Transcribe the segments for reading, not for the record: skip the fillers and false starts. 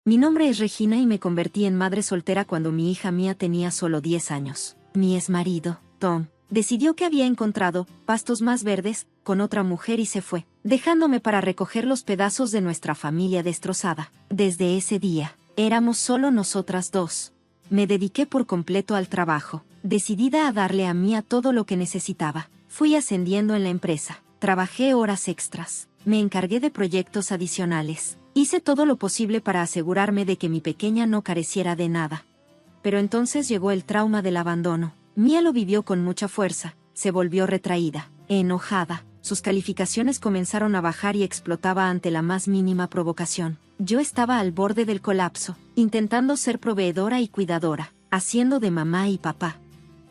Mi nombre es Regina y me convertí en madre soltera cuando mi hija Mia tenía solo 10 años. Mi exmarido, Tom, decidió que había encontrado pastos más verdes con otra mujer y se fue, dejándome para recoger los pedazos de nuestra familia destrozada. Desde ese día, éramos solo nosotras dos. Me dediqué por completo al trabajo, decidida a darle a Mia todo lo que necesitaba. Fui ascendiendo en la empresa, trabajé horas extras, me encargué de proyectos adicionales. Hice todo lo posible para asegurarme de que mi pequeña no careciera de nada. Pero entonces llegó el trauma del abandono. Mia lo vivió con mucha fuerza, se volvió retraída, enojada. Sus calificaciones comenzaron a bajar y explotaba ante la más mínima provocación. Yo estaba al borde del colapso, intentando ser proveedora y cuidadora, haciendo de mamá y papá.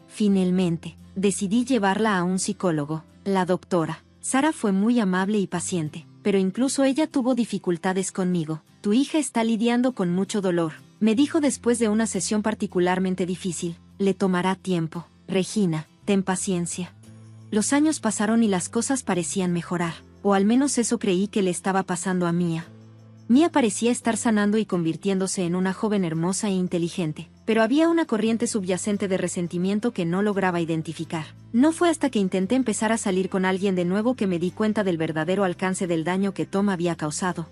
Finalmente, decidí llevarla a un psicólogo, la doctora. Sara fue muy amable y paciente, pero incluso ella tuvo dificultades conmigo. Tu hija está lidiando con mucho dolor, me dijo después de una sesión particularmente difícil. Le tomará tiempo. Regina, ten paciencia. Los años pasaron y las cosas parecían mejorar, o al menos eso creí que le estaba pasando a Mia. Mia parecía estar sanando y convirtiéndose en una joven hermosa e inteligente, pero había una corriente subyacente de resentimiento que no lograba identificar. No fue hasta que intenté empezar a salir con alguien de nuevo que me di cuenta del verdadero alcance del daño que Tom había causado.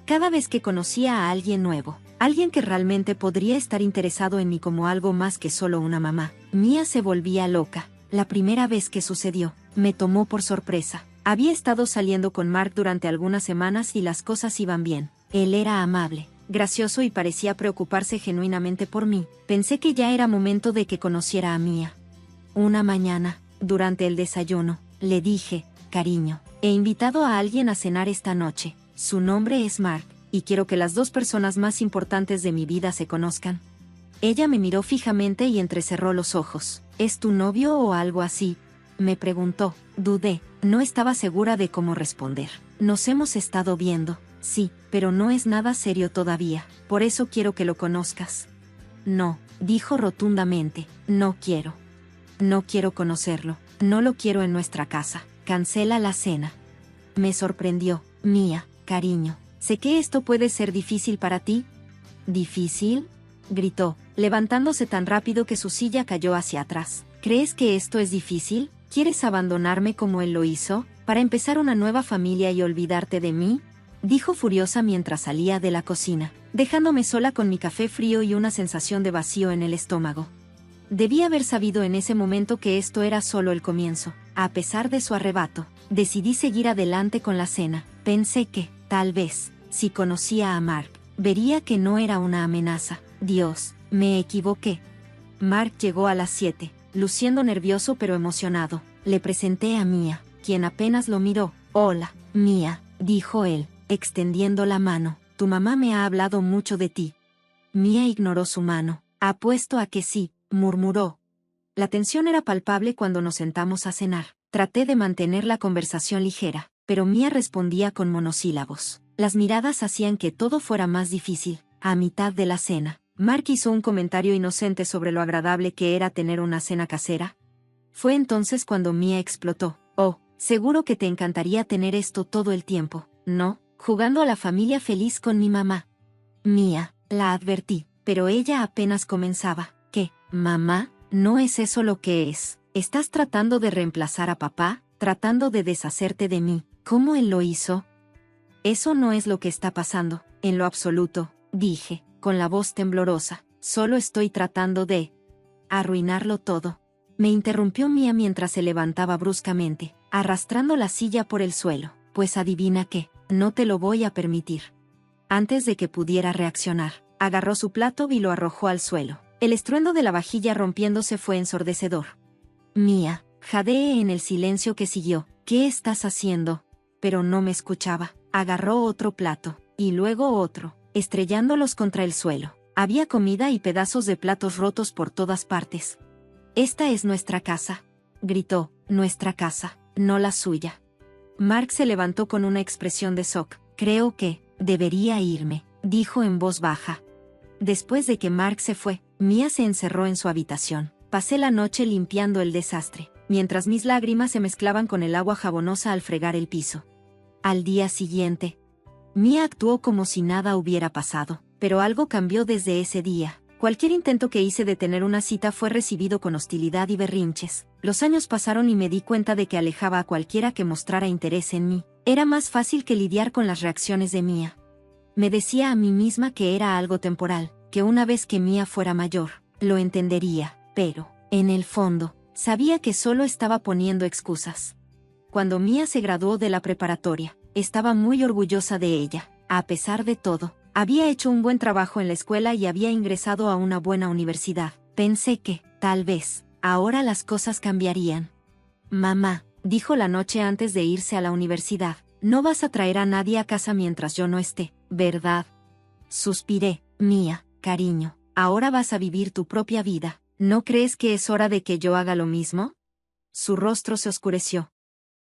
Cada vez que conocía a alguien nuevo, alguien que realmente podría estar interesado en mí como algo más que solo una mamá, Mia se volvía loca. La primera vez que sucedió, me tomó por sorpresa. Había estado saliendo con Mark durante algunas semanas y las cosas iban bien. Él era amable, gracioso y parecía preocuparse genuinamente por mí. Pensé que ya era momento de que conociera a Mia. Una mañana, durante el desayuno, le dije, cariño, he invitado a alguien a cenar esta noche. Su nombre es Mark, y quiero que las dos personas más importantes de mi vida se conozcan. Ella me miró fijamente y entrecerró los ojos. ¿Es tu novio o algo así?, me preguntó. Dudé, no estaba segura de cómo responder. Nos hemos estado viendo, sí, pero no es nada serio todavía, por eso quiero que lo conozcas. No, dijo rotundamente, no quiero. No quiero conocerlo, no lo quiero en nuestra casa, cancela la cena. Me sorprendió. Mia, cariño, sé que esto puede ser difícil para ti. ¿Difícil?, gritó, levantándose tan rápido que su silla cayó hacia atrás. ¿Crees que esto es difícil? ¿Quieres abandonarme como él lo hizo, para empezar una nueva familia y olvidarte de mí?, dijo furiosa mientras salía de la cocina, dejándome sola con mi café frío y una sensación de vacío en el estómago. Debí haber sabido en ese momento que esto era solo el comienzo. A pesar de su arrebato, decidí seguir adelante con la cena. Pensé que, tal vez, si conocía a Mark, vería que no era una amenaza. Dios, me equivoqué. Mark llegó a las 7, luciendo nervioso pero emocionado. Le presenté a Mia, quien apenas lo miró. Hola, Mia, dijo él, extendiendo la mano. Tu mamá me ha hablado mucho de ti. Mia ignoró su mano. Apuesto a que sí, murmuró. La tensión era palpable cuando nos sentamos a cenar. Traté de mantener la conversación ligera, pero Mia respondía con monosílabos. Las miradas hacían que todo fuera más difícil. A mitad de la cena, Mark hizo un comentario inocente sobre lo agradable que era tener una cena casera. Fue entonces cuando Mia explotó. Oh, seguro que te encantaría tener esto todo el tiempo, ¿no? Jugando a la familia feliz con mi mamá. Mia, la advertí, pero ella apenas comenzaba. ¿Qué, mamá? No es eso lo que es. ¿Estás tratando de reemplazar a papá? ¿Tratando de deshacerte de mí, como él lo hizo? Eso no es lo que está pasando, en lo absoluto, dije, con la voz temblorosa. Solo estoy tratando de arruinarlo todo. Me interrumpió Mia mientras se levantaba bruscamente, arrastrando la silla por el suelo. Pues adivina qué, no te lo voy a permitir. Antes de que pudiera reaccionar, agarró su plato y lo arrojó al suelo. El estruendo de la vajilla rompiéndose fue ensordecedor. Mia, jadeé en el silencio que siguió. ¿Qué estás haciendo? Pero no me escuchaba. Agarró otro plato, y luego otro, estrellándolos contra el suelo. Había comida y pedazos de platos rotos por todas partes. Esta es nuestra casa, gritó, nuestra casa, no la suya. Mark se levantó con una expresión de shock. Creo que debería irme, dijo en voz baja. Después de que Mark se fue, Mia se encerró en su habitación. Pasé la noche limpiando el desastre, mientras mis lágrimas se mezclaban con el agua jabonosa al fregar el piso. Al día siguiente, Mia actuó como si nada hubiera pasado. pero algo cambió desde ese día. Cualquier intento que hice de tener una cita fue recibido con hostilidad y berrinches. Los años pasaron y me di cuenta de que alejaba a cualquiera que mostrara interés en mí. Era más fácil que lidiar con las reacciones de Mía. Me decía a mí misma que era algo temporal, que una vez que Mía fuera mayor, lo entendería, pero, en el fondo, sabía que solo estaba poniendo excusas. Cuando Mía se graduó de la preparatoria, estaba muy orgullosa de ella. A pesar de todo, había hecho un buen trabajo en la escuela y había ingresado a una buena universidad. Pensé que, tal vez, ahora las cosas cambiarían. Mamá, dijo la noche antes de irse a la universidad, no vas a traer a nadie a casa mientras yo no esté, ¿verdad? Suspiré. Mía, cariño, ahora vas a vivir tu propia vida. ¿No crees que es hora de que yo haga lo mismo? Su rostro se oscureció.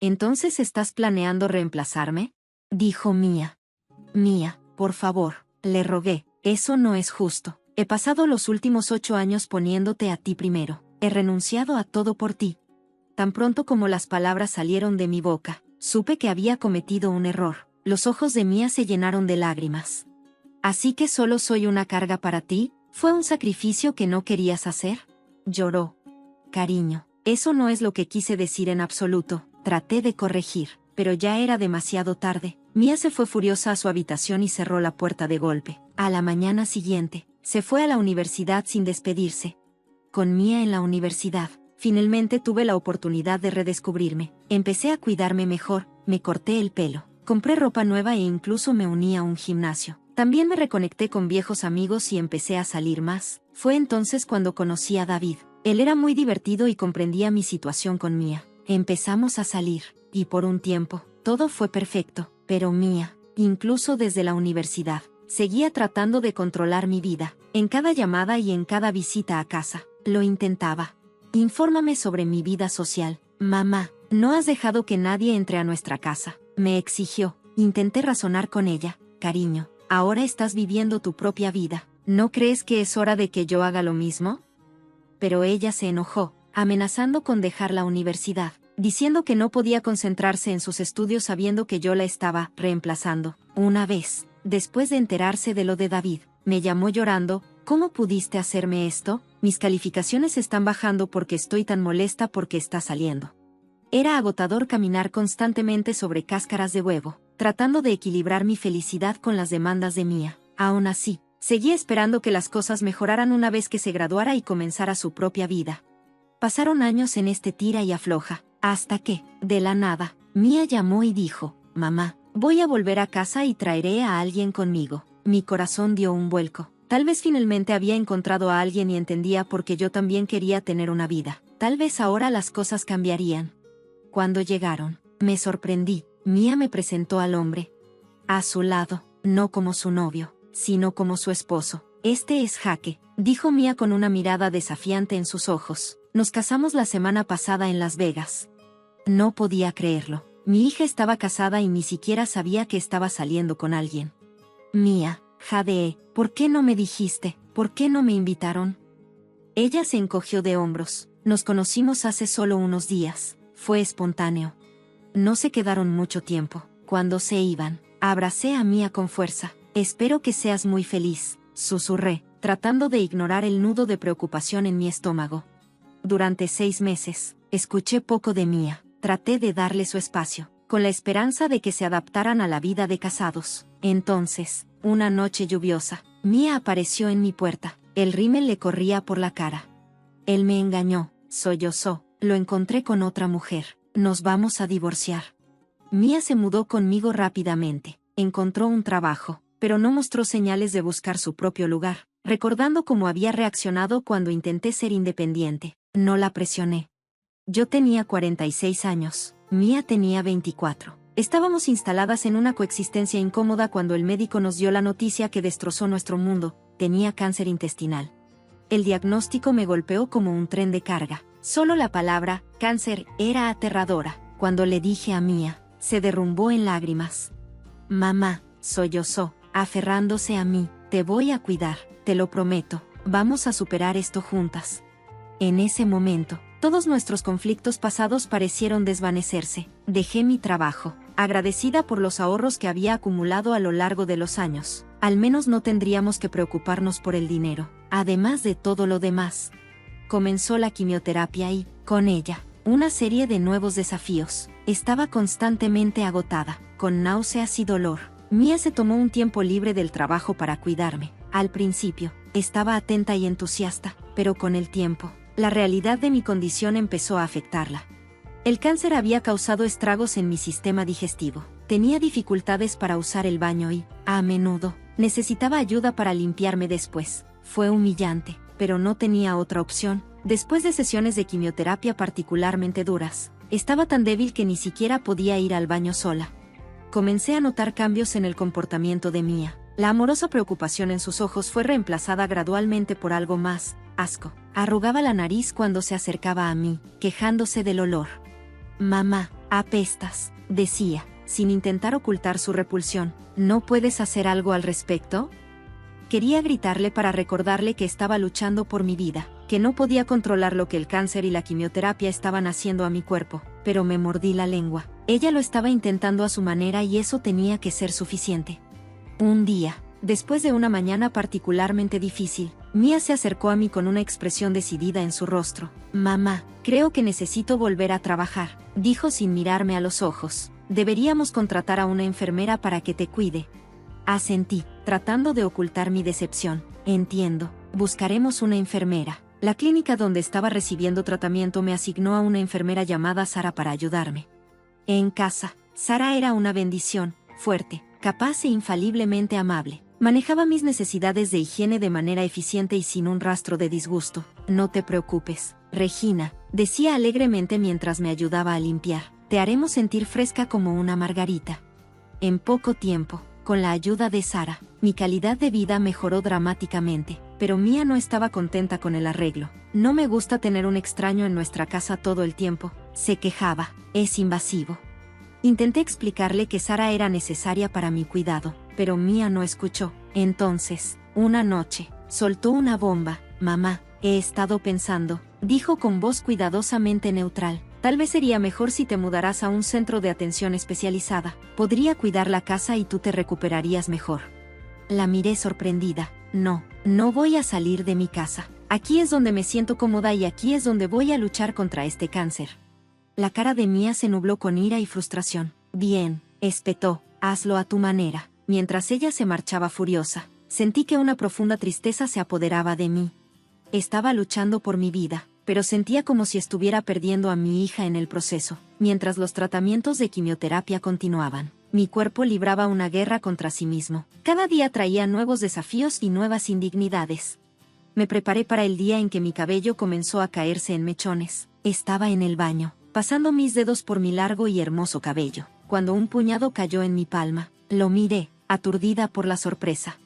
¿Entonces estás planeando reemplazarme? Dijo Mía. Mía, por favor, le rogué, eso no es justo. He pasado los últimos 8 años poniéndote a ti primero. He renunciado a todo por ti. Tan pronto como las palabras salieron de mi boca, supe que había cometido un error. Los ojos de Mía se llenaron de lágrimas. ¿Así que solo soy una carga para ti? ¿Fue un sacrificio que no querías hacer? Lloró. Cariño, eso no es lo que quise decir en absoluto. Traté de corregir, pero ya era demasiado tarde. Mía se fue furiosa a su habitación y cerró la puerta de golpe. A la mañana siguiente, se fue a la universidad sin despedirse. Con Mía en la universidad, finalmente tuve la oportunidad de redescubrirme. Empecé a cuidarme mejor, me corté el pelo, compré ropa nueva e incluso me uní a un gimnasio. También me reconecté con viejos amigos y empecé a salir más. Fue entonces cuando conocí a David. Él era muy divertido y comprendía mi situación con Mía. Empezamos a salir, y por un tiempo, todo fue perfecto. Pero Mía, incluso desde la universidad, seguía tratando de controlar mi vida. En cada llamada y en cada visita a casa, lo intentaba. Infórmame sobre mi vida social. Mamá, no has dejado que nadie entre a nuestra casa, me exigió. Intenté razonar con ella. Cariño, ahora estás viviendo tu propia vida. ¿No crees que es hora de que yo haga lo mismo? Pero ella se enojó, amenazando con dejar la universidad, diciendo que no podía concentrarse en sus estudios sabiendo que yo la estaba reemplazando. Una vez, después de enterarse de lo de David, me llamó llorando. ¿Cómo pudiste hacerme esto? Mis calificaciones están bajando porque estoy tan molesta porque está saliendo. Era agotador caminar constantemente sobre cáscaras de huevo, tratando de equilibrar mi felicidad con las demandas de Mía. Aún así, seguía esperando que las cosas mejoraran una vez que se graduara y comenzara su propia vida. Pasaron años en este tira y afloja, hasta que, de la nada, Mía llamó y dijo, mamá, voy a volver a casa y traeré a alguien conmigo. Mi corazón dio un vuelco. Tal vez finalmente había encontrado a alguien y entendía por qué yo también quería tener una vida. Tal vez ahora las cosas cambiarían. Cuando llegaron, me sorprendí. Mía me presentó al hombre. A su lado, no como su novio, sino como su esposo. Este es Jaque, dijo Mía con una mirada desafiante en sus ojos. Nos casamos la semana pasada en Las Vegas. No podía creerlo. Mi hija estaba casada y ni siquiera sabía que estaba saliendo con alguien. Mía, Jade, ¿por qué no me dijiste? ¿Por qué no me invitaron? Ella se encogió de hombros. Nos conocimos hace solo unos días. Fue espontáneo. No se quedaron mucho tiempo. Cuando se iban, abracé a Mía con fuerza. Espero que seas muy feliz, susurré, tratando de ignorar el nudo de preocupación en mi estómago. Durante 6 meses, escuché poco de Mía. Traté de darle su espacio, con la esperanza de que se adaptaran a la vida de casados. Entonces, una noche lluviosa, Mía apareció en mi puerta. El rímel le corría por la cara. Él me engañó, sollozó. Lo encontré con otra mujer. Nos vamos a divorciar. Mía se mudó conmigo rápidamente. Encontró un trabajo, pero no mostró señales de buscar su propio lugar, recordando cómo había reaccionado cuando intenté ser independiente. No la presioné. Yo tenía 46 años. Mía tenía 24. Estábamos instaladas en una coexistencia incómoda cuando el médico nos dio la noticia que destrozó nuestro mundo. Tenía cáncer intestinal. El diagnóstico me golpeó como un tren de carga. Solo la palabra, cáncer, era aterradora. Cuando le dije a Mía, se derrumbó en lágrimas. Mamá, sollozó, aferrándose a mí, te voy a cuidar, te lo prometo, vamos a superar esto juntas. En ese momento, todos nuestros conflictos pasados parecieron desvanecerse. Dejé mi trabajo, agradecida por los ahorros que había acumulado a lo largo de los años. Al menos no tendríamos que preocuparnos por el dinero. Además de todo lo demás, comenzó la quimioterapia y, con ella, una serie de nuevos desafíos. Estaba constantemente agotada, con náuseas y dolor. Mia se tomó un tiempo libre del trabajo para cuidarme. Al principio, estaba atenta y entusiasta, pero con el tiempo, la realidad de mi condición empezó a afectarla. El cáncer había causado estragos en mi sistema digestivo. Tenía dificultades para usar el baño y, a menudo, necesitaba ayuda para limpiarme después. Fue humillante, pero no tenía otra opción. Después de sesiones de quimioterapia particularmente duras, estaba tan débil que ni siquiera podía ir al baño sola. Comencé a notar cambios en el comportamiento de Mia. La amorosa preocupación en sus ojos fue reemplazada gradualmente por algo más: asco. Arrugaba la nariz cuando se acercaba a mí, quejándose del olor. «Mamá, apestas», decía, sin intentar ocultar su repulsión. «¿No puedes hacer algo al respecto?». Quería gritarle para recordarle que estaba luchando por mi vida, que no podía controlar lo que el cáncer y la quimioterapia estaban haciendo a mi cuerpo, pero me mordí la lengua. Ella lo estaba intentando a su manera y eso tenía que ser suficiente. Un día, después de una mañana particularmente difícil, Mia se acercó a mí con una expresión decidida en su rostro. «Mamá, creo que necesito volver a trabajar», dijo sin mirarme a los ojos. «Deberíamos contratar a una enfermera para que te cuide». Asentí, tratando de ocultar mi decepción. «Entiendo, buscaremos una enfermera». La clínica donde estaba recibiendo tratamiento me asignó a una enfermera llamada Sara para ayudarme. En casa, Sara era una bendición, fuerte, capaz e infaliblemente amable. Manejaba mis necesidades de higiene de manera eficiente y sin un rastro de disgusto. «No te preocupes, Regina», decía alegremente mientras me ayudaba a limpiar. «Te haremos sentir fresca como una margarita». En poco tiempo, con la ayuda de Sara, mi calidad de vida mejoró dramáticamente, pero Mia no estaba contenta con el arreglo. «No me gusta tener un extraño en nuestra casa todo el tiempo», se quejaba. «Es invasivo». Intenté explicarle que Sara era necesaria para mi cuidado, pero Mia no escuchó. Entonces, una noche, soltó una bomba. «Mamá, he estado pensando», dijo con voz cuidadosamente neutral. «Tal vez sería mejor si te mudaras a un centro de atención especializada. Podría cuidar la casa y tú te recuperarías mejor». La miré sorprendida. «No, no voy a salir de mi casa. Aquí es donde me siento cómoda y aquí es donde voy a luchar contra este cáncer». La cara de Mia se nubló con ira y frustración. «Bien», espetó, «hazlo a tu manera». Mientras ella se marchaba furiosa, sentí que una profunda tristeza se apoderaba de mí. Estaba luchando por mi vida, pero sentía como si estuviera perdiendo a mi hija en el proceso. Mientras los tratamientos de quimioterapia continuaban, mi cuerpo libraba una guerra contra sí mismo. Cada día traía nuevos desafíos y nuevas indignidades. Me preparé para el día en que mi cabello comenzó a caerse en mechones. Estaba en el baño, pasando mis dedos por mi largo y hermoso cabello, cuando un puñado cayó en mi palma. Lo miré, aturdida por la sorpresa.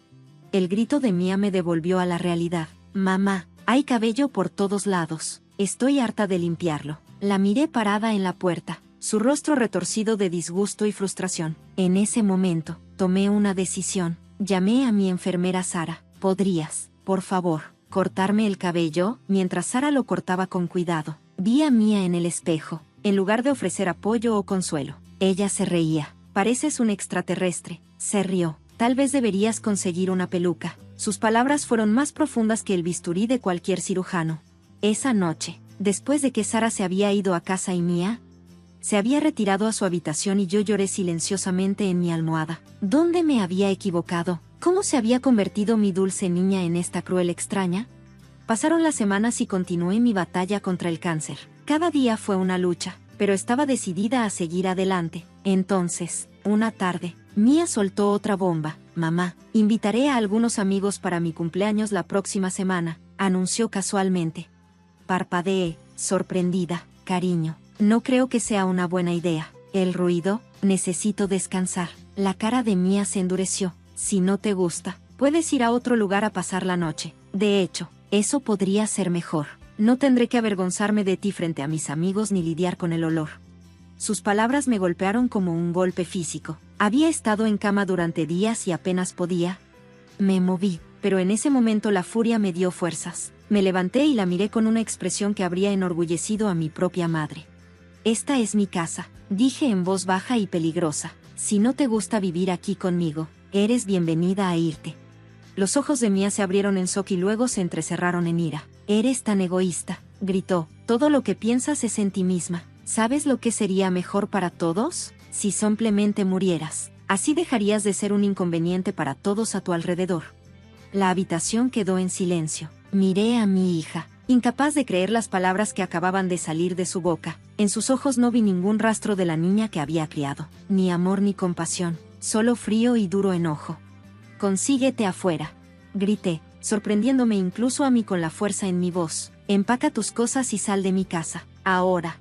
El grito de Mia me devolvió a la realidad. «Mamá, hay cabello por todos lados. Estoy harta de limpiarlo». La miré parada en la puerta, su rostro retorcido de disgusto y frustración. En ese momento, tomé una decisión. Llamé a mi enfermera Sara. «¿Podrías, por favor, cortarme el cabello?». Mientras Sara lo cortaba con cuidado, vi a Mia en el espejo. En lugar de ofrecer apoyo o consuelo, ella se reía. «Pareces un extraterrestre», se rió. «Tal vez deberías conseguir una peluca». Sus palabras fueron más profundas que el bisturí de cualquier cirujano. Esa noche, después de que Sara se había ido a casa y Mia se había retirado a su habitación y yo lloré silenciosamente en mi almohada. ¿Dónde me había equivocado? ¿Cómo se había convertido mi dulce niña en esta cruel extraña? Pasaron las semanas y continué mi batalla contra el cáncer. Cada día fue una lucha, pero estaba decidida a seguir adelante. Entonces, una tarde, Mia soltó otra bomba. «Mamá, invitaré a algunos amigos para mi cumpleaños la próxima semana», anunció casualmente. Parpadeé, sorprendida. «Cariño, no creo que sea una buena idea». «¿El ruido? Necesito descansar». La cara de Mia se endureció. «Si no te gusta, puedes ir a otro lugar a pasar la noche. De hecho, eso podría ser mejor. No tendré que avergonzarme de ti frente a mis amigos ni lidiar con el olor». Sus palabras me golpearon como un golpe físico. Había estado en cama durante días y apenas podía. Me moví, pero en ese momento la furia me dio fuerzas. Me levanté y la miré con una expresión que habría enorgullecido a mi propia madre. «Esta es mi casa», dije en voz baja y peligrosa. «Si no te gusta vivir aquí conmigo, Eres bienvenida a irte. Los ojos de Mia se abrieron en shock y luego se entrecerraron en ira. Eres tan egoísta, gritó. Todo lo que piensas es en ti misma. ¿Sabes lo que sería mejor para todos? Si simplemente murieras. Así dejarías de ser un inconveniente para todos a tu alrededor. La habitación quedó en silencio. Miré a mi hija, incapaz de creer las palabras que acababan de salir de su boca. En sus ojos no vi ningún rastro de la niña que había criado. Ni amor ni compasión, solo frío y duro enojo. «Consíguete afuera», grité, sorprendiéndome incluso a mí con la fuerza en mi voz. «Empaca tus cosas y sal de mi casa, ahora».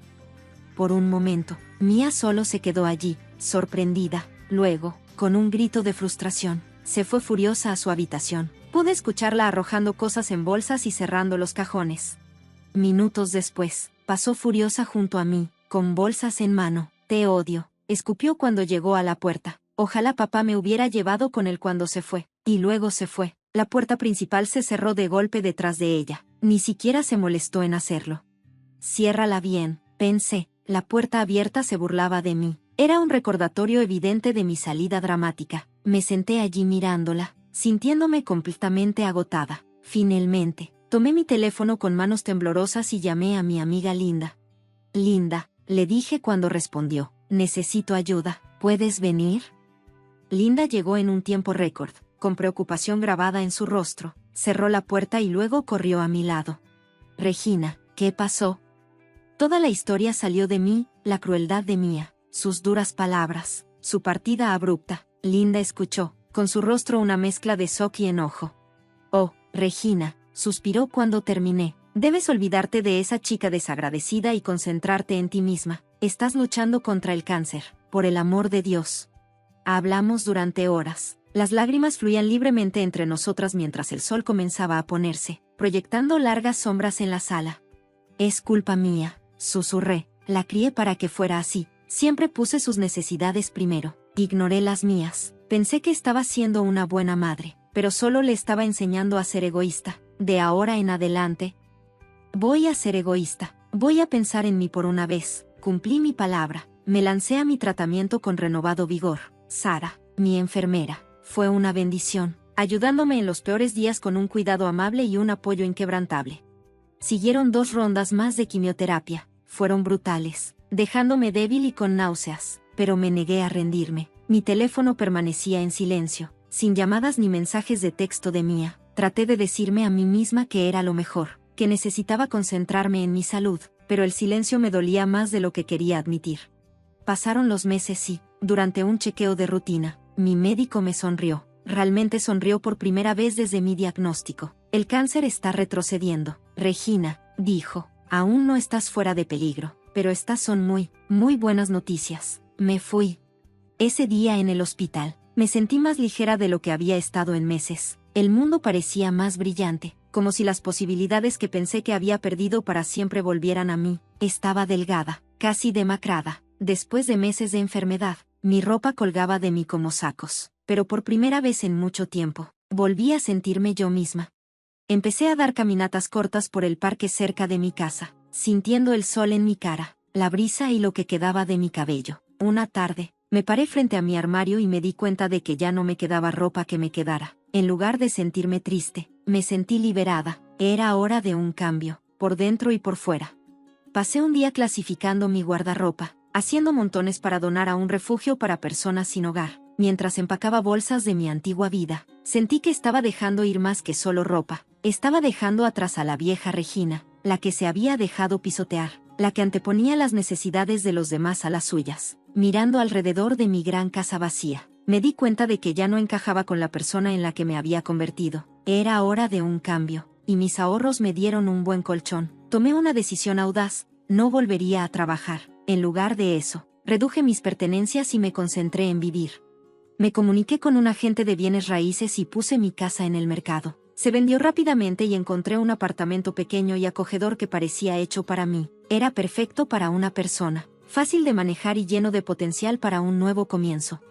Por un momento, Mia solo se quedó allí, sorprendida. Luego, con un grito de frustración, se fue furiosa a su habitación. Pude escucharla arrojando cosas en bolsas y cerrando los cajones. Minutos después, pasó furiosa junto a mí, con bolsas en mano. «Te odio», escupió cuando llegó a la puerta. Ojalá papá me hubiera llevado con él cuando se fue. Y luego se fue. La puerta principal se cerró de golpe detrás de ella. Ni siquiera se molestó en hacerlo. «Ciérrala bien», pensé. La puerta abierta se burlaba de mí. Era un recordatorio evidente de mi salida dramática. Me senté allí mirándola, sintiéndome completamente agotada. Finalmente, tomé mi teléfono con manos temblorosas y llamé a mi amiga Linda. «Linda», le dije cuando respondió. «Necesito ayuda. ¿Puedes venir?» Linda llegó en un tiempo récord, con preocupación grabada en su rostro. Cerró la puerta y luego corrió a mi lado. «Regina, ¿qué pasó?» Toda la historia salió de mí, la crueldad de Mia, sus duras palabras, su partida abrupta. Linda escuchó, con su rostro una mezcla de shock y enojo. «Oh, Regina», suspiró cuando terminé. «Debes olvidarte de esa chica desagradecida y concentrarte en ti misma. Estás luchando contra el cáncer, por el amor de Dios». Hablamos durante horas. Las lágrimas fluían libremente entre nosotras mientras el sol comenzaba a ponerse, proyectando largas sombras en la sala. «Es culpa mía», susurré. «La crié para que fuera así. Siempre puse sus necesidades primero. Ignoré las mías. Pensé que estaba siendo una buena madre, pero solo le estaba enseñando a ser egoísta. De ahora en adelante, voy a ser egoísta. Voy a pensar en mí por una vez». Cumplí mi palabra. Me lancé a mi tratamiento con renovado vigor. Sara, mi enfermera, fue una bendición, ayudándome en los peores días con un cuidado amable y un apoyo inquebrantable. Siguieron 2 rondas más de quimioterapia. Fueron brutales, dejándome débil y con náuseas, pero me negué a rendirme. Mi teléfono permanecía en silencio, sin llamadas ni mensajes de texto de Mia. Traté de decirme a mí misma que era lo mejor, que necesitaba concentrarme en mi salud, pero el silencio me dolía más de lo que quería admitir. Pasaron los meses y, durante un chequeo de rutina, mi médico me sonrió. Realmente sonrió por primera vez desde mi diagnóstico. «El cáncer está retrocediendo, Regina», dijo. «Aún no estás fuera de peligro, pero estas son muy buenas noticias». Me fui. Ese día en el hospital, me sentí más ligera de lo que había estado en meses. El mundo parecía más brillante, como si las posibilidades que pensé que había perdido para siempre volvieran a mí. Estaba delgada, casi demacrada. Después de meses de enfermedad, mi ropa colgaba de mí como sacos, pero por primera vez en mucho tiempo, volví a sentirme yo misma. Empecé a dar caminatas cortas por el parque cerca de mi casa, sintiendo el sol en mi cara, la brisa y lo que quedaba de mi cabello. Una tarde, me paré frente a mi armario y me di cuenta de que ya no me quedaba ropa que me quedara. En lugar de sentirme triste, me sentí liberada. Era hora de un cambio, por dentro y por fuera. Pasé un día clasificando mi guardarropa, haciendo montones para donar a un refugio para personas sin hogar. Mientras empacaba bolsas de mi antigua vida, sentí que estaba dejando ir más que solo ropa. Estaba dejando atrás a la vieja Regina, la que se había dejado pisotear, la que anteponía las necesidades de los demás a las suyas. Mirando alrededor de mi gran casa vacía, me di cuenta de que ya no encajaba con la persona en la que me había convertido. Era hora de un cambio, y mis ahorros me dieron un buen colchón. Tomé una decisión audaz: no volvería a trabajar. En lugar de eso, reduje mis pertenencias y me concentré en vivir. Me comuniqué con un agente de bienes raíces y puse mi casa en el mercado. Se vendió rápidamente y encontré un apartamento pequeño y acogedor que parecía hecho para mí. Era perfecto para una persona, fácil de manejar y lleno de potencial para un nuevo comienzo.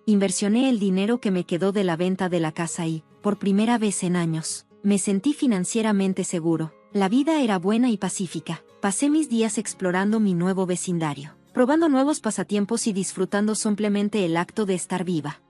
Inversioné el dinero que me quedó de la venta de la casa y, por primera vez en años, me sentí financieramente seguro. La vida era buena y pacífica. Pasé mis días explorando mi nuevo vecindario, probando nuevos pasatiempos y disfrutando simplemente el acto de estar viva.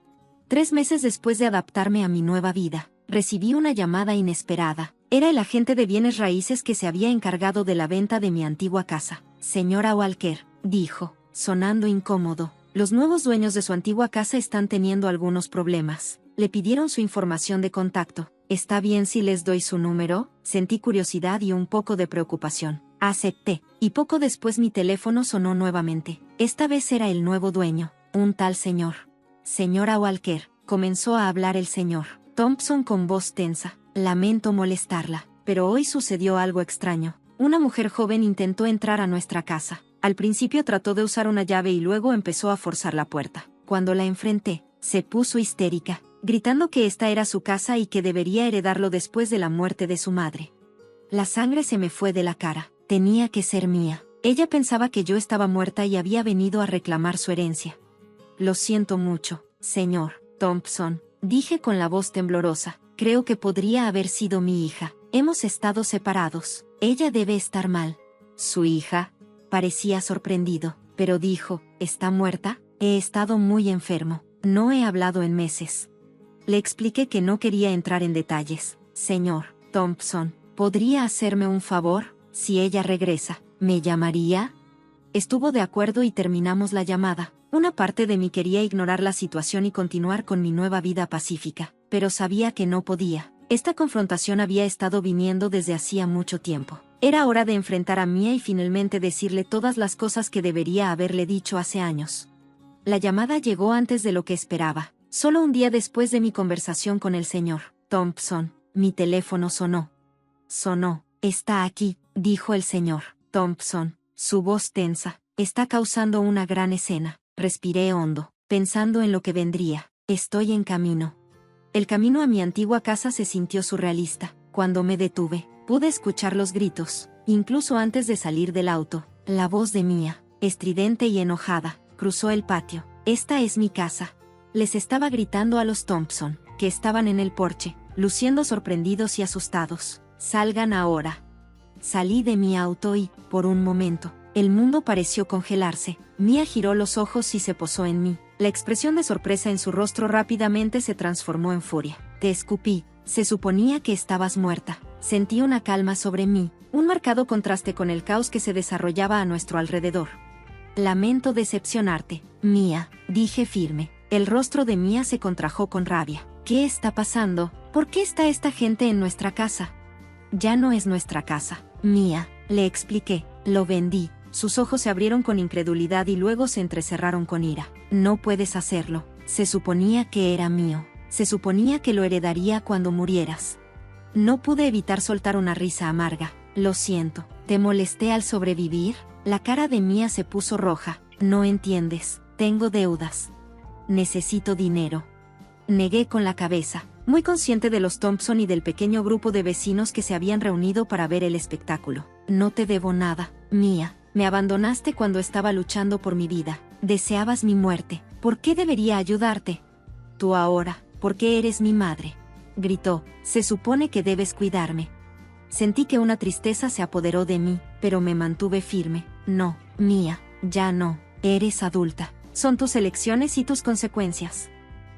3 meses después de adaptarme a mi nueva vida, recibí una llamada inesperada. Era el agente de bienes raíces que se había encargado de la venta de mi antigua casa. Señora Walker, dijo, sonando incómodo, los nuevos dueños de su antigua casa están teniendo algunos problemas. Le pidieron su información de contacto. ¿Está bien si les doy su número? Sentí curiosidad y un poco de preocupación. Acepté, y poco después mi teléfono sonó nuevamente. Esta vez era el nuevo dueño, un tal señor. Señora Walker, comenzó a hablar el señor Thompson con voz tensa. Lamento molestarla, pero hoy sucedió algo extraño. Una mujer joven intentó entrar a nuestra casa. Al principio trató de usar una llave y luego empezó a forzar la puerta. Cuando la enfrenté, se puso histérica, gritando que esta era su casa y que debería heredarlo después de la muerte de su madre. La sangre se me fue de la cara. Tenía que ser mía. Ella pensaba que yo estaba muerta y había venido a reclamar su herencia. Lo siento mucho, señor Thompson, dije con la voz temblorosa. Creo que podría haber sido mi hija. Hemos estado separados. Ella debe estar mal. ¿Su hija? Parecía sorprendido, pero dijo, ¿está muerta? He estado muy enfermo. No he hablado en meses. Le expliqué que no quería entrar en detalles. Señor Thompson, ¿podría hacerme un favor? Si ella regresa, ¿me llamaría? Estuvo de acuerdo y terminamos la llamada. Una parte de mí quería ignorar la situación y continuar con mi nueva vida pacífica, pero sabía que no podía. Esta confrontación había estado viniendo desde hacía mucho tiempo. Era hora de enfrentar a Mia y finalmente decirle todas las cosas que debería haberle dicho hace años. La llamada llegó antes de lo que esperaba. Solo un día después de mi conversación con el señor Thompson, mi teléfono sonó. Sonó. Está aquí, dijo el señor Thompson, su voz tensa. Está causando una gran escena. Respiré hondo, pensando en lo que vendría. Estoy en camino. El camino a mi antigua casa se sintió surrealista. Cuando me detuve, pude escuchar los gritos, incluso antes de salir del auto. La voz de Mia, estridente y enojada, cruzó el patio. Esta es mi casa. Les estaba gritando a los Thompson, que estaban en el porche, luciendo sorprendidos y asustados. Salgan ahora. Salí de mi auto y, por un momento, el mundo pareció congelarse. Mia giró los ojos y se posó en mí. La expresión de sorpresa en su rostro rápidamente se transformó en furia. Te escupí. Se suponía que estabas muerta. Sentí una calma sobre mí, un marcado contraste con el caos que se desarrollaba a nuestro alrededor. Lamento decepcionarte, Mia, dije firme. El rostro de Mia se contrajo con rabia. ¿Qué está pasando? ¿Por qué está esta gente en nuestra casa? Ya no es nuestra casa, Mia, le expliqué. Lo vendí. Sus ojos se abrieron con incredulidad y luego se entrecerraron con ira. No puedes hacerlo. Se suponía que era mío. Se suponía que lo heredaría cuando murieras. No pude evitar soltar una risa amarga. Lo siento. ¿Te molesté al sobrevivir? La cara de Mia se puso roja. No entiendes. Tengo deudas. Necesito dinero. Negué con la cabeza, muy consciente de los Thompson y del pequeño grupo de vecinos que se habían reunido para ver el espectáculo. No te debo nada, Mia. Me abandonaste cuando estaba luchando por mi vida. Deseabas mi muerte. ¿Por qué debería ayudarte? Tú ahora, ¿por qué eres mi madre? Gritó. Se supone que debes cuidarme. Sentí que una tristeza se apoderó de mí, pero me mantuve firme. No, Mia, ya no. Eres adulta. Son tus elecciones y tus consecuencias.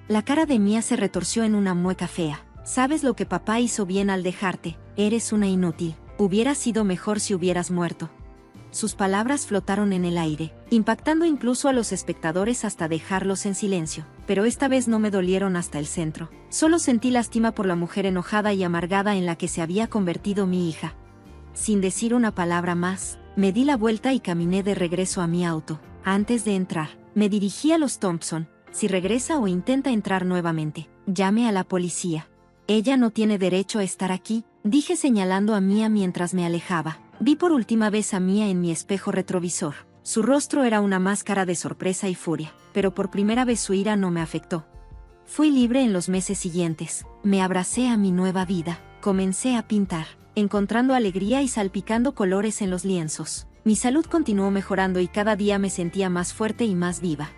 La cara de Mia se retorció en una mueca fea. Sabes lo que papá hizo bien al dejarte. Eres una inútil. Hubiera sido mejor si hubieras muerto. Sus palabras flotaron en el aire, impactando incluso a los espectadores hasta dejarlos en silencio. Pero esta vez no me dolieron hasta el centro. Solo sentí lástima por la mujer enojada y amargada en la que se había convertido mi hija. Sin decir una palabra más, me di la vuelta y caminé de regreso a mi auto. Antes de entrar, me dirigí a los Thompson. Si regresa o intenta entrar nuevamente, llame a la policía. Ella no tiene derecho a estar aquí, dije señalando a Mia mientras me alejaba. Vi por última vez a Mia en mi espejo retrovisor. Su rostro era una máscara de sorpresa y furia, pero por primera vez su ira no me afectó. Fui libre en los meses siguientes. Me abracé a mi nueva vida. Comencé a pintar, encontrando alegría y salpicando colores en los lienzos. Mi salud continuó mejorando y cada día me sentía más fuerte y más viva.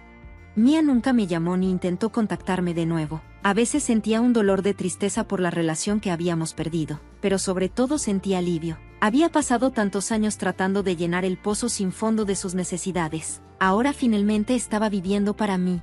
Mia nunca me llamó ni intentó contactarme de nuevo. A veces sentía un dolor de tristeza por la relación que habíamos perdido, pero sobre todo sentía alivio. Había pasado tantos años tratando de llenar el pozo sin fondo de sus necesidades. Ahora finalmente estaba viviendo para mí.